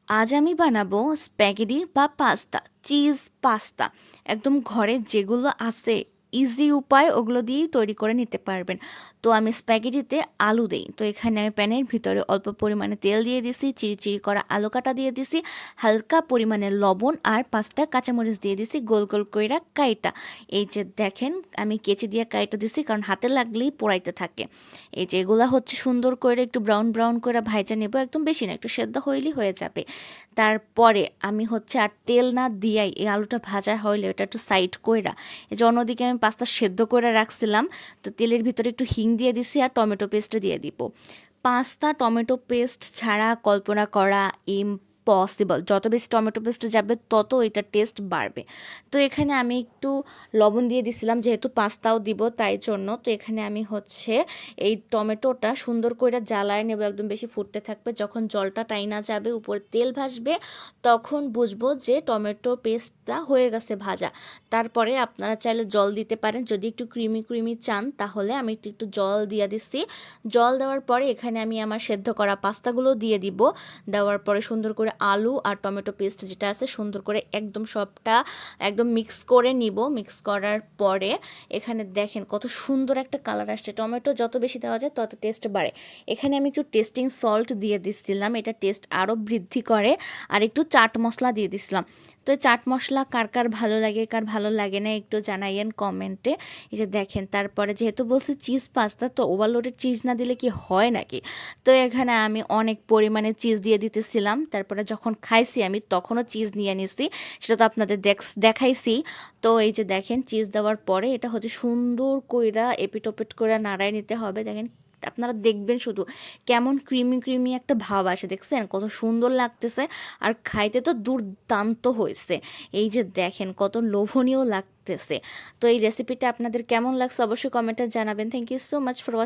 আজ আমি বানাবো স্প্যাগেটি বা পাস্তা, চিজ পাস্তা। একদম ঘরে যেগুলো আছে ইজি উপায় ওগুলো দিয়েই তৈরি করে নিতে পারবেন। তো আমি স্প্যাগেটিতে আলু দেই, তো এখানে আমি প্যানের ভিতরে অল্প পরিমাণে তেল দিয়ে দিছি, চিরি চিরি করা আলু কাটা দিয়ে দিছি, হালকা পরিমাণে লবণ আর 5টা কাঁচামরিচ দিয়ে দিছি গোল গোল কইরা কাইটা। এই যে দেখেন, আমি কেচি দিয়ে কাইটা দিছি কারণ হাতে লাগলেই পোড়াইতে থাকে। এই যে এগুলা হচ্ছে সুন্দর করে একটু ব্রাউন ব্রাউন করে ভাইজা নেব, একদম বেশি না, একটু সেদ্ধ হইলেই হয়ে যাবে। তারপরে আমি হচ্ছে আর তেল না দিয়াই এই আলুটা ভাজা হইলে ওটা একটু সাইড কইরা, এই যে অন্যদিকে আমি পাস্তা সেদ্ধ করে রাখছিলাম, তো তেলের ভিতরে একটু হিং দিয়ে দিছি আর টমেটো পেস্ট দিয়ে দিব। পাস্তা টমেটো পেস্ট ছাড়া কল্পনা করা ইম্পসিবল। যত বেশি টমেটো পেস্ট যাবে তত এটার টেস্ট বাড়বে। তো এখানে আমি একটু লবণ দিয়ে দিছিলাম যেহেতু পাস্তাও দিব তাই জন্য। তো এখানে আমি হচ্ছে এই টমেটোটা সুন্দর করে জ্বালায় নেব, একদম বেশি ফুটতে থাকবে। যখন জলটা টাইনা যাবে, উপরে তেল ভাসবে, তখন বুঝবো যে টমেটো পেস্টটা হয়ে গেছে ভাজা। তারপরে আপনারা চাইলে জল দিতে পারেন, যদি একটু ক্রিমি ক্রিমি চান তাহলে আমি একটু একটু জল দিয়ে দিচ্ছি। জল দেওয়ার পরে এখানে আমি আমার সেদ্ধ করা পাস্তাগুলো দিয়ে দিব। দেওয়ার পরে সুন্দর করে আলু আর টমেটো পেস্ট যেটা আছে সুন্দর করে একদম সবটা একদম মিক্স করে নিব। মিক্স করার পরে এখানে দেখেন কত সুন্দর একটা কালার আসছে। টমেটো যত বেশি দেওয়া যায় তত টেস্ট বাড়ে। এখানে আমি একটু টেস্টিং সল্ট দিয়ে দিচ্ছিলাম, এটা টেস্ট আরও বৃদ্ধি করে। আর একটু চাট মশলা দিয়ে দিছিলাম। তো এই চাট মশলা কার কার ভালো লাগে কার ভালো লাগে না একটু জানাইয়েন কমেন্টে। এই যে দেখেন, তারপরে যেহেতু বলছি চিজ পাস্তা, তো ওভারলোডেড চিজ না দিলে কি হয় নাকি। তো এখানে আমি অনেক পরিমাণে চিজ দিয়ে দিতেছিলাম। তারপরে যখন খাইছি আমি তখনও চিজ নিয়ে নিছি, সেটা তো আপনাদের দেখাইছি। তো এই যে দেখেন, চিজ দেওয়ার পরে এটা হচ্ছে সুন্দর কইরা এপিট ওপিট করে নাড়ায় নিতে হবে। দেখেন, আপনারা দেখবেন শুধু কেমন ক্রিমি ক্রিমি একটা ভাব আসে, দেখছেন কত সুন্দর লাগতেছে। আর খাইতে তো দুর্দান্ত হয়েছে। এই যে দেখেন কত লোভনীয় লাগতেছে। তো এই রেসিপিটা আপনাদের কেমন লাগছে অবশ্যই কমেন্টে জানাবেন। Thank you so much for watching.